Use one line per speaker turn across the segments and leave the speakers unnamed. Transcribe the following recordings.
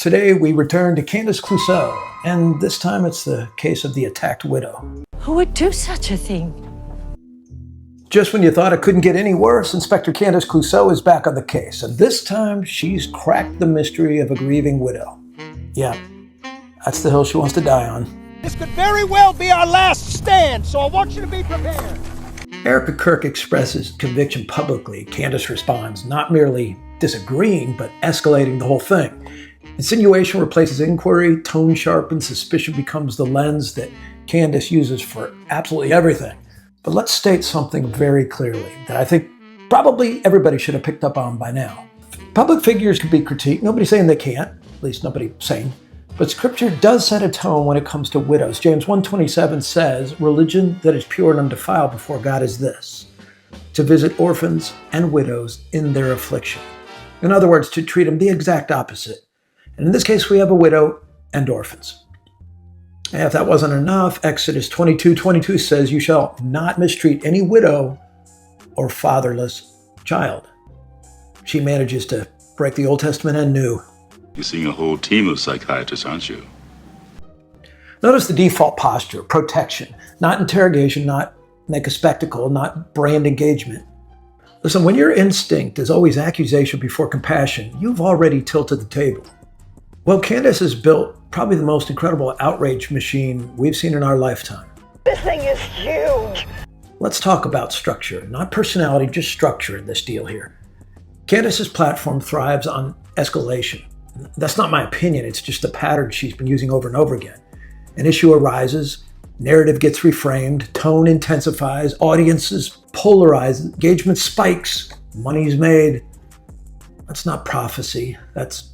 Today we return to Candace Clouseau, and this time it's the case of the attacked widow.
Who would do such a thing?
Just when you thought it couldn't get any worse, Inspector Candace Clouseau is back on the case, and this time she's cracked the mystery of a grieving widow. Yeah, that's the hill she wants to die on.
This could very well be our last stand, so I want you to be prepared.
Erica Kirk expresses conviction publicly. Candace responds, not merely disagreeing, but escalating the whole thing. Insinuation replaces inquiry, tone sharpens, suspicion becomes the lens that Candace uses for absolutely everything. But let's state something very clearly that I think probably everybody should have picked up on by now. Public figures can be critiqued. Nobody's saying they can't, at least nobody saying. But Scripture does set a tone when it comes to widows. James 1:27 says, religion that is pure and undefiled before God is this, to visit orphans and widows in their affliction. In other words, to treat them the exact opposite. And in this case, we have a widow and orphans. And if that wasn't enough, Exodus 22:22 says, you shall not mistreat any widow or fatherless child. She manages to break the Old Testament and New.
You're seeing a whole team of psychiatrists, aren't you?
Notice the default posture, protection, not interrogation, not make a spectacle, not brand engagement. Listen, when your instinct is always accusation before compassion, you've already tilted the table. Well, Candace has built probably the most incredible outrage machine we've seen in our lifetime.
This thing is huge.
Let's talk about structure, not personality, just structure in this deal here. Candace's platform thrives on escalation. That's not my opinion, it's just the pattern she's been using over and over again. An issue arises, narrative gets reframed, tone intensifies, audiences polarize, engagement spikes, money's made. That's not prophecy, that's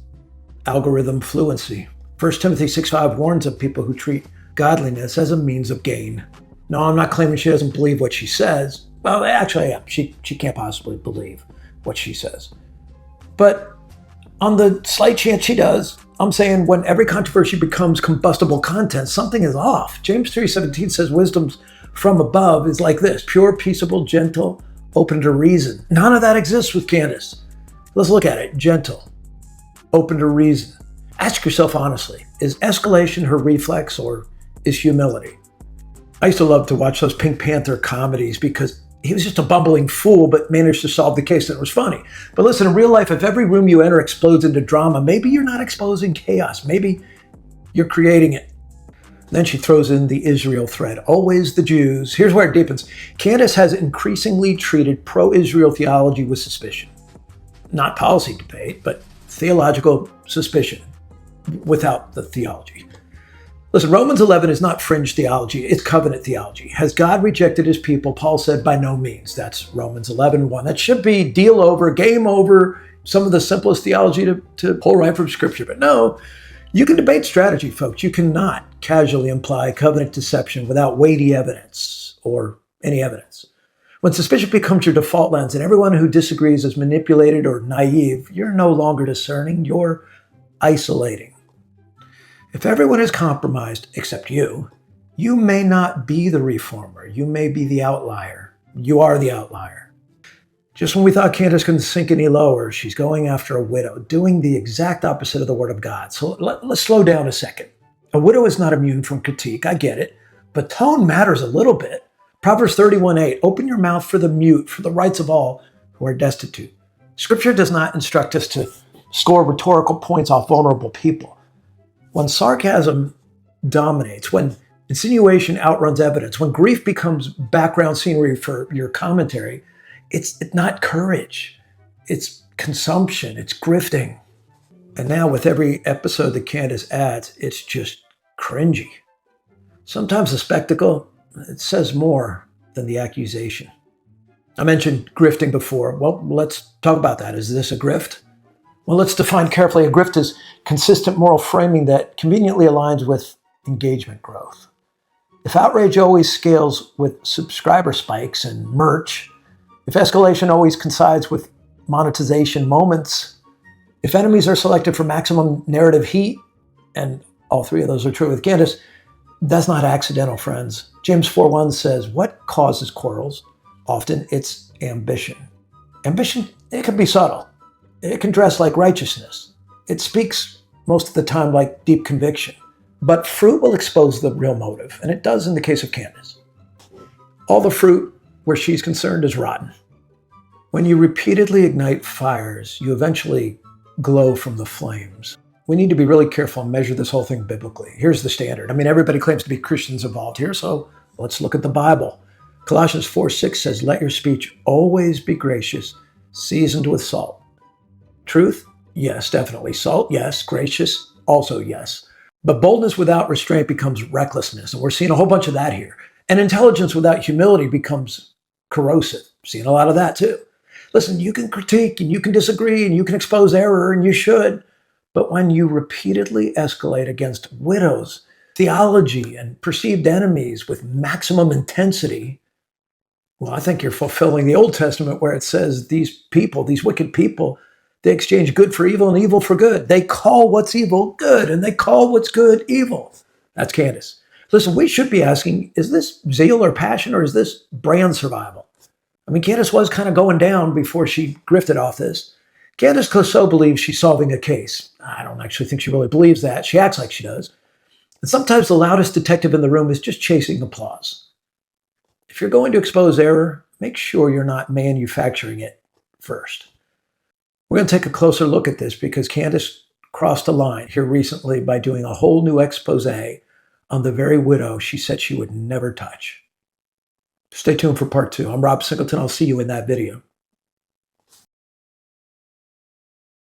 algorithm fluency. 1 Timothy 6:5 warns of people who treat godliness as a means of gain. No, I'm not claiming she doesn't believe what she says. Well, actually, yeah, she can't possibly believe what she says. But on the slight chance she does, I'm saying when every controversy becomes combustible content, something is off. James 3:17 says wisdom's from above is like this, pure, peaceable, gentle, open to reason. None of that exists with Candace. Let's look at it. Gentle, open to reason. Ask yourself honestly, is escalation her reflex or is humility? I used to love to watch those Pink Panther comedies because he was just a bumbling fool, but managed to solve the case and it was funny. But listen, in real life, if every room you enter explodes into drama, maybe you're not exposing chaos. Maybe you're creating it. Then she throws in the Israel thread. Always the Jews. Here's where it deepens. Candace has increasingly treated pro-Israel theology with suspicion. Not policy debate, but theological suspicion without the theology. Listen, Romans 11 is not fringe theology, it's covenant theology. Has God rejected his people? Paul said, by no means. That's Romans 11:1. That should be deal over, game over, some of the simplest theology to pull right from Scripture. But no, you can debate strategy, folks. You cannot casually imply covenant deception without weighty evidence or any evidence. When suspicion becomes your default lens and everyone who disagrees is manipulated or naive, you're no longer discerning, you're isolating. If everyone is compromised except you, you may not be the reformer. You may be the outlier. You are the outlier. Just when we thought Candace couldn't sink any lower, she's going after a widow, doing the exact opposite of the Word of God. So let's slow down a second. A widow is not immune from critique. I get it. But tone matters a little bit. Proverbs 31:8, open your mouth for the mute, for the rights of all who are destitute. Scripture does not instruct us to score rhetorical points off vulnerable people. When sarcasm dominates, when insinuation outruns evidence, when grief becomes background scenery for your commentary, it's not courage, it's consumption, it's grifting. And now with every episode that Candace adds, it's just cringy. Sometimes the spectacle, it says more than the accusation. I mentioned grifting before. Well, let's talk about that. Is this a grift? Well, let's define carefully. A grift is consistent moral framing that conveniently aligns with engagement growth. If outrage always scales with subscriber spikes and merch, if escalation always coincides with monetization moments, if enemies are selected for maximum narrative heat, and all three of those are true with Candace, that's not accidental, friends. James 4:1 says, what causes quarrels? Often it's ambition. Ambition, it can be subtle. It can dress like righteousness. It speaks most of the time like deep conviction. But fruit will expose the real motive, and it does in the case of Candace. All the fruit where she's concerned is rotten. When you repeatedly ignite fires, you eventually glow from the flames. We need to be really careful and measure this whole thing biblically. Here's the standard. I mean, everybody claims to be Christians involved here, so let's look at the Bible. Colossians 4:6 says, "Let your speech always be gracious, seasoned with salt." Truth? Yes, definitely. Salt? Yes. Gracious? Also yes. But boldness without restraint becomes recklessness, and we're seeing a whole bunch of that here. And intelligence without humility becomes corrosive. Seeing a lot of that too. Listen, you can critique and you can disagree and you can expose error, and you should. But when you repeatedly escalate against widows, theology, and perceived enemies with maximum intensity, well, I think you're fulfilling the Old Testament where it says these people, these wicked people, they exchange good for evil and evil for good. They call what's evil good, and they call what's good evil. That's Candace. Listen, we should be asking, is this zeal or passion, or is this brand survival? I mean, Candace was kind of going down before she grifted off this. Candace Clouseau believes she's solving a case. I don't actually think she really believes that. She acts like she does. And sometimes the loudest detective in the room is just chasing applause. If you're going to expose error, make sure you're not manufacturing it first. We're going to take a closer look at this because Candace crossed a line here recently by doing a whole new expose on the very widow she said she would never touch. Stay tuned for part 2. I'm Rob Singleton. I'll see you in that video.